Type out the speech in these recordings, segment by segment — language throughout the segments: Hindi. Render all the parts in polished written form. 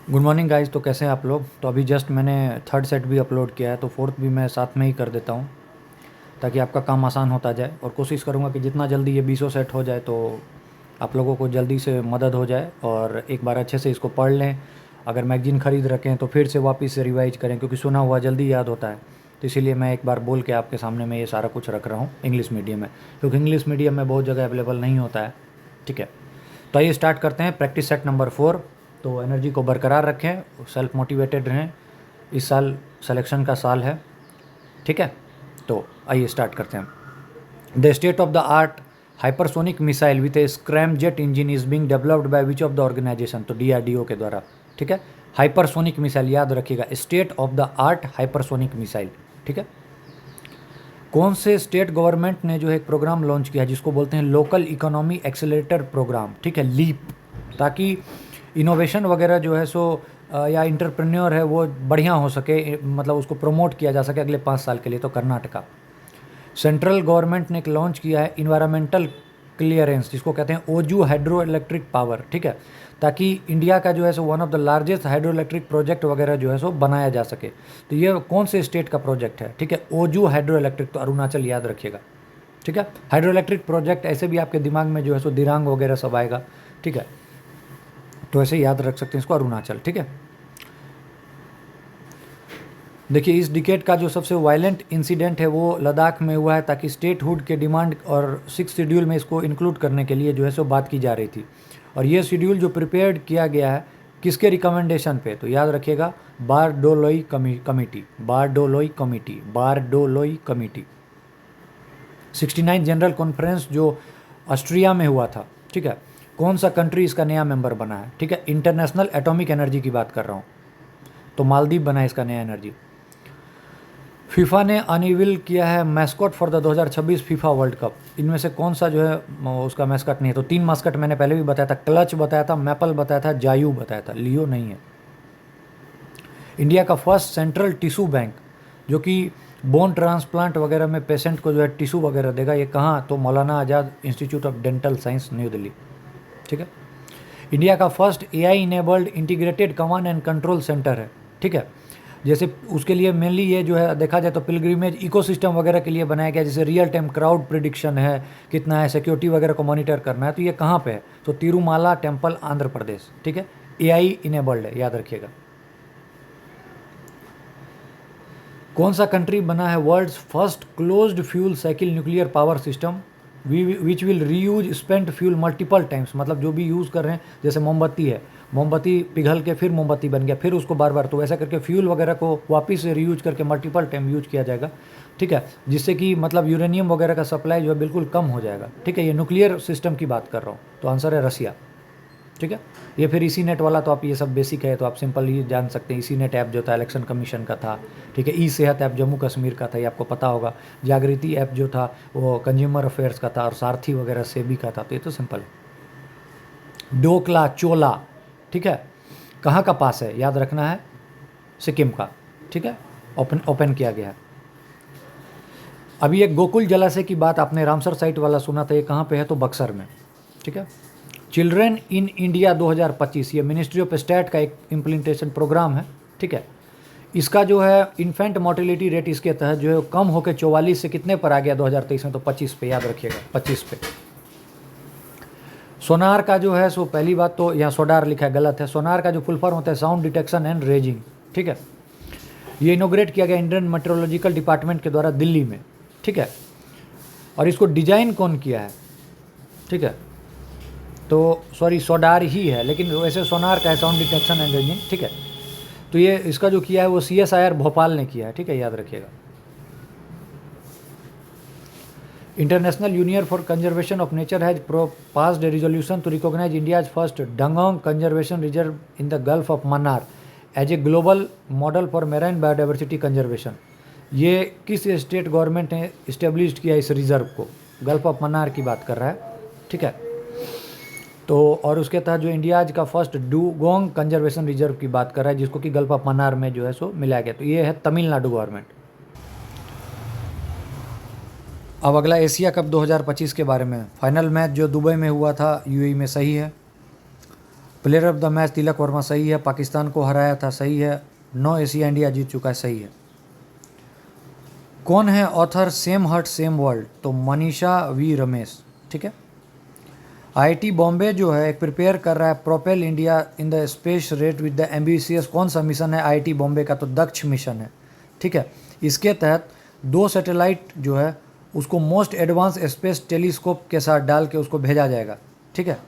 Good morning guys. तो कैसे हैं आप लोग। तो अभी जस्ट मैंने थर्ड सेट भी अपलोड किया है, तो फोर्थ भी मैं साथ में ही कर देता हूँ ताकि आपका काम आसान होता जाए। और कोशिश करूँगा कि जितना जल्दी ये 20 सेट हो जाए तो आप लोगों को जल्दी से मदद हो जाए और एक बार अच्छे से इसको पढ़ लें। अगर मैगजीन ख़रीद रखें तो फिर से वापस से रिवाइज करें, क्योंकि सुना हुआ जल्दी याद होता है। तो इसीलिए मैं एक बार बोल के आपके सामने में ये सारा कुछ रख रहा हूँ इंग्लिश मीडियम में, क्योंकि इंग्लिश मीडियम में बहुत जगह अवेलेबल नहीं होता है। ठीक है, तो आइए स्टार्ट करते हैं। Practice set number 4। तो एनर्जी को बरकरार रखें, सेल्फ मोटिवेटेड रहें। इस साल सिलेक्शन का साल है। ठीक है, तो आइए स्टार्ट करते हैं। The state of the art hypersonic missile with a scramjet engine is being developed by which of the organisation. तो डीआरडीओ के द्वारा। ठीक है, हाइपरसोनिक मिसाइल याद रखिएगा, state of the art hypersonic missile. ठीक है, कौन से स्टेट गवर्नमेंट ने जो है एक प्रोग्राम लॉन्च किया है जिसको बोलते हैं लोकल इकोनॉमी एक्सेलेरेटर प्रोग्राम। ठीक है, लीप, ताकि इनोवेशन वगैरह जो है सो या इंटरप्रेन्योर है वो बढ़िया हो सके, मतलब उसको प्रमोट किया जा सके अगले 5 साल के लिए। तो कर्नाटका। सेंट्रल गवर्नमेंट ने एक लॉन्च किया है इन्वायरमेंटल क्लियरेंस, जिसको कहते हैं ओजू हाइड्रो इलेक्ट्रिक पावर। ठीक है, ताकि इंडिया का जो है so one of the largest hydro electric project वगैरह जो है सो बनाया जा सके। तो ये कौन से स्टेट का प्रोजेक्ट है? ठीक है, ओजू हाइड्रो इलेक्ट्रिक, तो अरुणाचल याद रखिएगा। ठीक है, हाइड्रो इलेक्ट्रिक प्रोजेक्ट ऐसे भी आपके दिमाग में जो है सो दिरांग वगैरह सब आएगा। ठीक है, तो ऐसे याद रख सकते हैं इसको, अरुणाचल। ठीक है, देखिए इस डिकेट का जो सबसे वायलेंट इंसिडेंट है वो लद्दाख में हुआ है, ताकि स्टेटहुड के डिमांड और 6 शेड्यूल में इसको इंक्लूड करने के लिए जो है सो बात की जा रही थी। और ये शेड्यूल जो प्रिपेयर्ड किया गया है किसके रिकमेंडेशन पे? तो याद रखिएगा, Bardoloi committee, Bardoloi committee, Bardoloi committee. 69 general conference जो ऑस्ट्रिया में हुआ था। ठीक है, कौन सा कंट्री इसका नया मेंबर बना है? ठीक है, इंटरनेशनल एटॉमिक एनर्जी की बात कर रहा हूँ, तो मालदीव बना है इसका नया एनर्जी। फीफा ने अनवील किया है mascot for the 2026 FIFA world cup. इनमें से कौन सा जो है उसका मैस्कट नहीं है? तो 3 मास्कट मैंने पहले भी बताया था, क्लच बताया था, मैपल बताया था, जायू बताया था, लियो नहीं है। इंडिया का फर्स्ट सेंट्रल टिश्यू बैंक जो कि बोन ट्रांसप्लांट वगैरह में पेशेंट को जो है टिश्यू वगैरह देगा, ये कहाँ? तो Maulana Azad institute of dental science, new Delhi. ठीक है, इंडिया का first AI enabled integrated command and control centre है। ठीक है, जैसे उसके लिए मेनली ये जो है देखा जाए तो पिलग्रिमेज इकोसिस्टम वगैरह के लिए बनाया गया, जैसे रियल टाइम क्राउड प्रिडिक्शन है, कितना है, सिक्योरिटी वगैरह को मॉनिटर करना है। तो ये कहाँ पे है? तो तिरुमाला टेम्पल, आंध्र प्रदेश। ठीक है, एआई इनेबल्ड है, याद रखिएगा। कौन सा कंट्री बना है world's first closed fuel cycle nuclear power system which will reuse spent fuel multiple times? मतलब जो भी यूज़ कर रहे हैं, जैसे मोमबत्ती है, मोमबत्ती पिघल के फिर मोमबत्ती बन गया, फिर उसको बार बार, तो वैसा करके फ्यूल वगैरह को वापस से रीयूज करके मल्टीपल टाइम यूज किया जाएगा। ठीक है, जिससे कि मतलब यूरेनियम वगैरह का सप्लाई जो है बिल्कुल कम हो जाएगा। ठीक है, ये न्यूक्लियर सिस्टम की बात कर रहा हूँ, तो आंसर है रसिया। ठीक है, ये फिर इसी नेट वाला तो आप ये सब बेसिक है तो आप सिंपल ही जान सकते हैं। इसी नेट ऐप जो था इलेक्शन कमीशन का था। ठीक है, ई सेहत ऐप जम्मू कश्मीर का था, ये आपको पता होगा। जागृति ऐप जो था वो कंज्यूमर अफेयर्स का था, और सारथी वगैरह सेबी का था। तो ये तो सिंपल है। डोकला चोला, ठीक है, कहाँ का पास है? याद रखना है, सिक्किम का। ठीक है, ओपन किया गया है। अभी एक गोकुल जलाशय की बात आपने रामसर साइट वाला सुना था, ये कहाँ पे है? तो बक्सर में। ठीक है, चिल्ड्रन इन इंडिया 2025, ये मिनिस्ट्री ऑफ स्टेट का एक इम्प्लीमेंटेशन प्रोग्राम है। ठीक है, इसका जो है इन्फेंट मोर्टेलिटी रेट इसके तहत जो है कम होकर 44 से कितने पर आ गया 2023 में? तो 25 पे, याद रखिएगा, 25 पे। सोनार का जो है सो पहली बात तो यहाँ सोडार लिखा है, गलत है। सोनार का जो फुल फॉर्म होता है साउंड डिटेक्शन एंड रेजिंग। ठीक है, ये इनोग्रेट किया गया इंडियन मेट्रोलॉजिकल डिपार्टमेंट के द्वारा दिल्ली में। ठीक है, और इसको डिजाइन कौन किया है? ठीक है, तो सॉरी सोडार ही है, लेकिन वैसे सोनार का है, साउंड डिटेक्शन एंड रेंजिंग। ठीक है, तो ये इसका जो किया है वो CSIR भोपाल ने किया है। ठीक है, याद रखिएगा। International union for conservation of nature has passed a resolution to recognise India's first dugong conservation reserve in the gulf of Mannar as a global model for marine biodiversity conservation. ये किस स्टेट गवर्नमेंट ने इस्टेब्लिश किया इस रिजर्व को? गल्फ ऑफ मन्नार की बात कर रहा है। ठीक है, तो और उसके तहत जो इंडियाज का फर्स्ट डुगोंग कंजर्वेशन रिजर्व की बात कर रहा है, जिसको कि गल्फ ऑफ मन्नार में जो है सो मिलाया गया। तो ये है तमिलनाडु गवर्नमेंट। अब अगला एशिया कप 2025 के बारे में। फाइनल मैच जो दुबई में हुआ था UAE में, सही है। Player of the match Tilak Varma, सही है। पाकिस्तान को हराया था, सही है। 9 एशिया इंडिया जीत चुका है, सही है। कौन है author same hurt same world? तो मनीषा वी रमेश, ठीक है। आईआईटी बॉम्बे जो है प्रिपेयर कर रहा है propel India in the space rate with the ambitious, कौन सा मिशन है आईआईटी बॉम्बे का? तो दक्ष मिशन है, ठीक है। इसके तहत 2 सैटेलाइट जो है उसको मोस्ट एडवांस स्पेस टेलीस्कोप के साथ डाल के उसको भेजा जाएगा, ठीक है।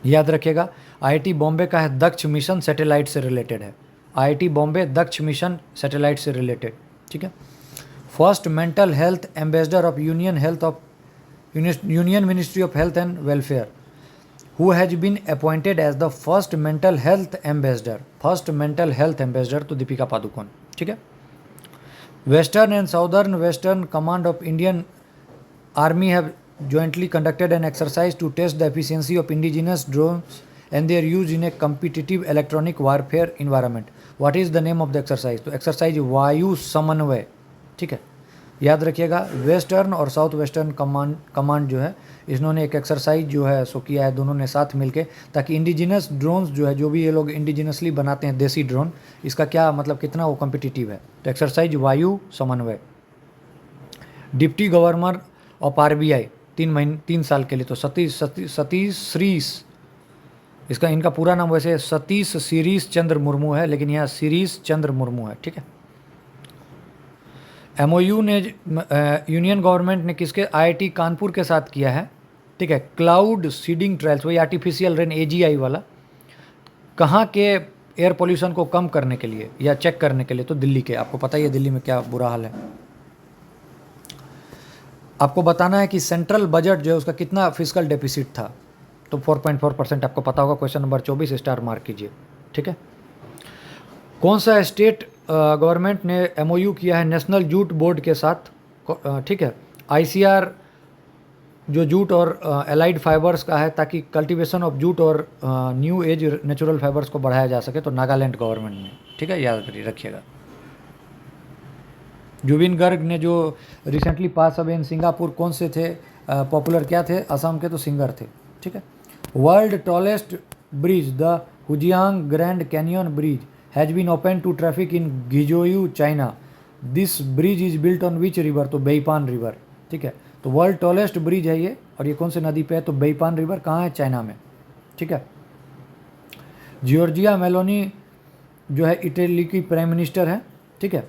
याद रखिएगा, आईआईटी बॉम्बे का है दक्ष मिशन, सैटेलाइट से रिलेटेड है। IIT Bombay Daksh mission satellite से रिलेटेड, ठीक है। First mental health ambassador of union ministry of health and welfare, who has been appointed as the first mental health ambassador, तो दीपिका पादुकोण, ठीक है। Western and southern western command of Indian army have jointly conducted an exercise to test the efficiency of indigenous drones and their use in a competitive electronic warfare environment. What is the name of the exercise? तो एक्सरसाइज वायु समन्वय, ठीक है। याद रखिएगा, वेस्टर्न और साउथ वेस्टर्न कमांड जो है इन्होंने एक एक्सरसाइज जो है सो किया है दोनों ने साथ मिलके, ताकि इंडिजिनस ड्रोन्स जो है, जो भी ये लोग इंडिजिनसली बनाते हैं देसी ड्रोन, इसका क्या मतलब कितना वो कॉम्पिटिटिव है। तो एक्सरसाइज वायु समन्वय। डिप्टी गवर्नर ऑफ आरबीआई 3 साल के लिए, तो सतीश श्रीस, इसका इनका पूरा नाम वैसे सतीश शिरीष चंद्र मुर्मू है, लेकिन यहाँ शिरीष चंद्र मुर्मू है, ठीक है। एमओयू ने यूनियन गवर्नमेंट ने किसके? आईआईटी कानपुर के साथ किया है, ठीक है। क्लाउड सीडिंग ट्रायल्स, वही आर्टिफिशियल रेन एजीआई वाला, कहाँ के एयर पोल्यूशन को कम करने के लिए या चेक करने के लिए? तो दिल्ली के। आपको पता ही है दिल्ली में क्या बुरा हाल है। आपको बताना है कि सेंट्रल बजट जो है उसका कितना फिस्कल डेफिसिट था, तो 4.4%। आपको पता होगा, क्वेश्चन नंबर 24 स्टार मार्क कीजिए, ठीक है। कौन सा स्टेट गवर्नमेंट ने एमओयू किया है नेशनल जूट बोर्ड के साथ, ठीक है। आईसीआर जो जूट और एलाइड फाइबर्स का है, ताकि कल्टीवेशन ऑफ जूट और न्यू एज नेचुरल फाइबर्स को बढ़ाया जा सके, तो नागालैंड गवर्नमेंट ने, ठीक है, याद रखिएगा। जुबिन गर्ग ने जो recently pass away in Singapore, कौन से थे पॉपुलर, क्या थे? असम के, तो सिंगर थे, ठीक है। World tallest bridge the Huajiang grand canyon bridge has been open to traffic in Guizhou China. This bridge is built on which river? तो बेईपान रिवर, ठीक है। तो वर्ल्ड टॉलेस्ट ब्रिज है ये, और ये कौन से नदी पे है? तो बेईपान रिवर। कहाँ है? चाइना में, ठीक है। जॉर्जिया मेलोनी जो है इटली की प्राइम मिनिस्टर है, ठीक है।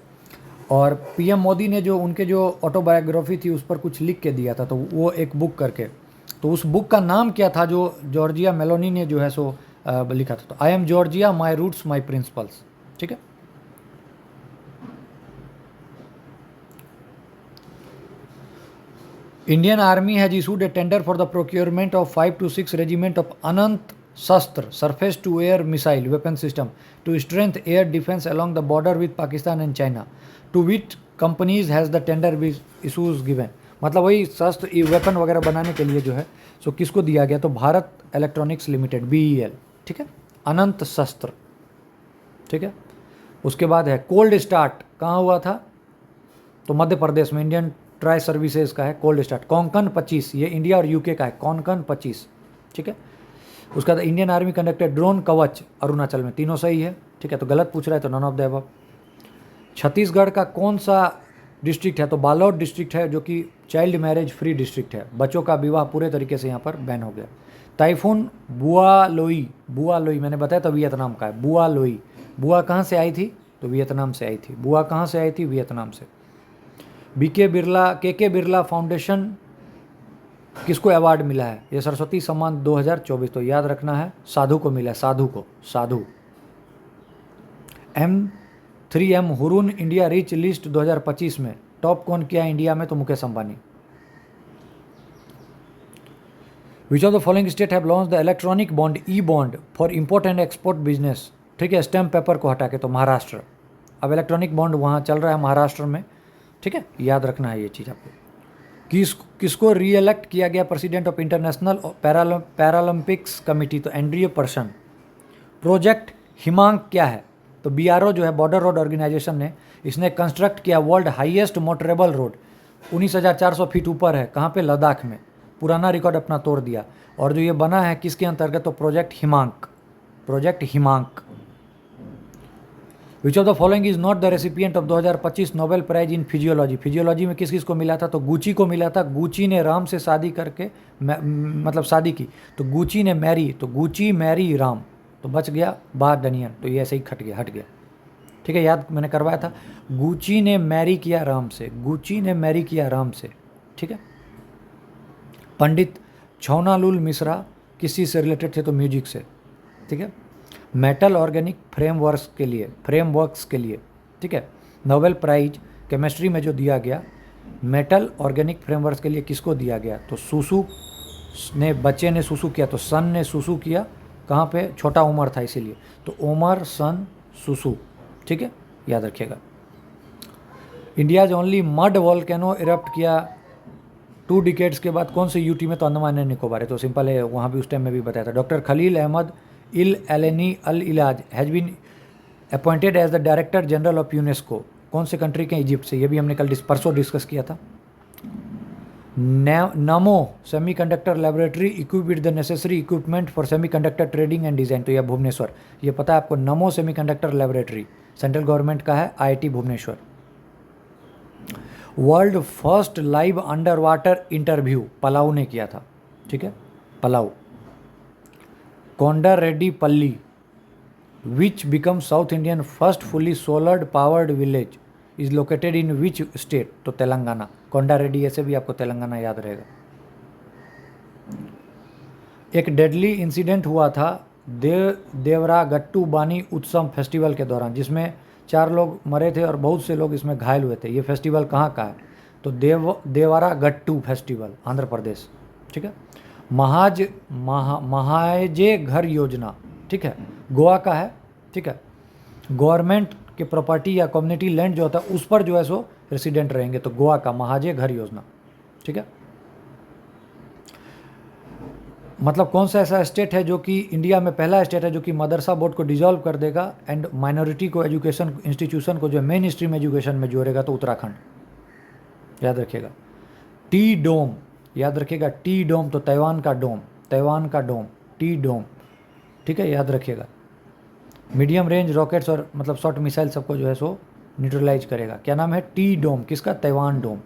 और पीएम मोदी ने जो उनके जो ऑटोबायोग्राफी थी उस पर कुछ लिख के दिया था, तो वो एक बुक करके, तो उस बुक का नाम क्या था जो जॉर्जिया मेलोनी ने जो है सो लिखा था? तो I am Georgia, my roots my principles, ठीक है। Indian army has issued a tender for the procurement of 5 to 6 regiment of Anant Shastra surface to air missile weapon system to strength air defence along the border with Pakistan and China. To which companies has the tender which issues given? मतलब वही शस्त्र वेपन वगैरह बनाने के लिए जो है सो किसको दिया गया? तो भारत इलेक्ट्रॉनिक्स लिमिटेड, BEL, ठीक है। अनंत शस्त्र, ठीक है। उसके बाद है कोल्ड स्टार्ट, कहाँ हुआ था? तो मध्य प्रदेश में, इंडियन ट्राई सर्विसेज का है कोल्ड स्टार्ट। कोंकण 25, ये इंडिया और यूके का है, कोंकण 25, ठीक है। उसका बाद इंडियन आर्मी कंडक्टेड ड्रोन कवच अरुणाचल में, तीनों सही है, ठीक है। तो गलत पूछ रहा है, तो none of the above. Chhattisgarh का कौन सा डिस्ट्रिक्ट है? तो बालोद डिस्ट्रिक्ट है, जो कि चाइल्ड मैरिज फ्री डिस्ट्रिक्ट है, बच्चों का विवाह पूरे तरीके से यहाँ पर बैन हो गया। टाइफून बुआ लोई मैंने बताया था वियतनाम का है, बुआ कहाँ से आई थी? तो वियतनाम से आई थी। बुआ कहाँ से आई थी? वियतनाम से। के बिरला फाउंडेशन किसको अवार्ड मिला है? ये सरस्वती सम्मान 2024, तो याद रखना है साधु को मिला है, साधु। M3M Hurun India rich list 2025 में टॉप कौन किया इंडिया में? तो Mukesh Ambani. Which of the following state have launch the electronic bond e bond for import and export business, ठीक है, स्टैम्प पेपर को हटा के? तो महाराष्ट्र। अब इलेक्ट्रॉनिक बॉन्ड वहाँ चल रहा है महाराष्ट्र में, ठीक है, याद रखना है ये चीज़ आपको। किसको री इलेक्ट किया गया president of international Paralympics committee? तो एंड्रियो पर्सन। प्रोजेक्ट हिमांक क्या है? तो BRO जो है बॉर्डर रोड ऑर्गेनाइजेशन ने, इसने कंस्ट्रक्ट किया world highest motorable road, 19,400 feet ऊपर है, कहाँ पे? लद्दाख में। पुराना रिकॉर्ड अपना तोड़ दिया। और जो ये बना है किसके अंतर्गत, तो project Himank, project Himank. Which of the following is not the recipient of 2025 Nobel prize in physiology. Physiology में किस किस को मिला था, तो गुची को मिला था। गुची ने राम से शादी करके मतलब शादी की, तो गुची ने मैरी, तो गुची मैरी राम, तो बच गया बारडनियन, तो ये ऐसे ही हट गया। ठीक है, याद मैंने करवाया था, गुची ने मैरी किया राम से, गुची ने मैरी किया राम से। ठीक है। पंडित छौनालूल मिश्रा किस चीज़ से रिलेटेड थे, तो म्यूजिक से। ठीक है। मेटल ऑर्गेनिक फ्रेमवर्क्स के लिए ठीक है, नोबेल प्राइज केमिस्ट्री में जो दिया गया, मेटल ऑर्गेनिक फ्रेमवर्क्स के लिए किसको दिया गया, तो सुसु ने, बच्चे ने सुसु किया, तो सन ने सुसु किया, कहाँ पे, छोटा उमर था इसीलिए, तो उमर सन सुसु। ठीक है, याद रखिएगा। India's only mud volcano erupt किया 2 डिकेड्स के बाद, कौन से यूटी में, तो अंडमान एंड निकोबार है, तो सिंपल है, वहाँ भी उस टाइम में भी बताया था। Doctor Khalil Ahmed El Enany अल इलाज has been appointed as the director general of UNESCO, कौन से कंट्री के, इजिप्ट से, ये भी हमने कल परसों डिस्कस किया था। नमो semiconductor laboratory equip with the necessary equipment for semiconductor trading and design, तो यह भुवनेश्वर, ये पता है आपको, नमो सेमीकंडक्टर लेबोरेटरी सेंट्रल गवर्नमेंट का है, IIT Bhubaneswar. World first live underwater interview Palau ने किया था। ठीक है, Palau. Konda Reddy Palli which become South Indian first fully solar powered village is located in which state, तो तेलंगाना। कोंडा रेड्डी, ऐसे भी आपको तेलंगाना याद रहेगा। एक डेडली इंसिडेंट हुआ था देवरा गट्टू बानी उत्सव फेस्टिवल के दौरान, जिसमें 4 लोग मरे थे और बहुत से लोग इसमें घायल हुए थे। ये फेस्टिवल कहाँ का है, तो देवरा गट्टू फेस्टिवल, आंध्र प्रदेश। ठीक है। महाजे घर योजना, ठीक है, गोवा का है। ठीक है। गवर्नमेंट के प्रॉपर्टी या कम्युनिटी लैंड जो होता है उस पर जो है सो रेसिडेंट रहेंगे, तो गोवा का महाजे घर योजना। ठीक है। मतलब कौन सा ऐसा स्टेट है जो कि इंडिया में पहला स्टेट है जो कि मदरसा बोर्ड को डिसॉल्व कर देगा एंड माइनॉरिटी को एजुकेशन इंस्टीट्यूशन को जो मेन स्ट्रीम एजुकेशन में जोड़ेगा, तो उत्तराखंड। याद रखिएगा। टी डोम, याद रखिएगा, टी डोम, तो ताइवान का डोम, ताइवान का डोम, टी डोम। ठीक है, याद रखिएगा। मीडियम रेंज रॉकेट्स और मतलब शॉर्ट मिसाइल सबको जो है सो न्यूट्रलाइज करेगा। क्या नाम है, टी डोम, किसका, ताइवान डोम।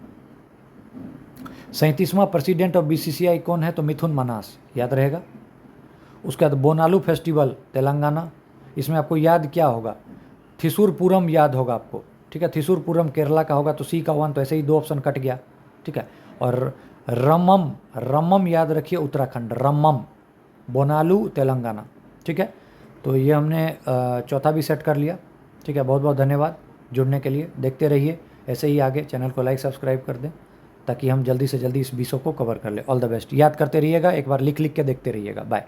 37वां प्रेसिडेंट ऑफ बीसीसीआई कौन है, तो मिथुन मनास, याद रहेगा। उसके बाद बोनालू फेस्टिवल तेलंगाना, इसमें आपको याद क्या होगा, थिसुरपुरम याद होगा आपको। ठीक है, थिसुरपुरम केरला का होगा, तो सी का 1, तो ऐसे ही 2 ऑप्शन कट गया। ठीक है। और रमम, रमम याद रखिए, उत्तराखंड, रमम। बोनालू तेलंगाना। ठीक है, तो ये हमने चौथा भी सेट कर लिया। ठीक है, बहुत बहुत धन्यवाद जुड़ने के लिए। देखते रहिए ऐसे ही आगे, चैनल को लाइक सब्सक्राइब कर दें ताकि हम जल्दी से जल्दी इस 20 को कवर कर लें। All the best. याद करते रहिएगा, एक बार लिख के देखते रहिएगा। बाय।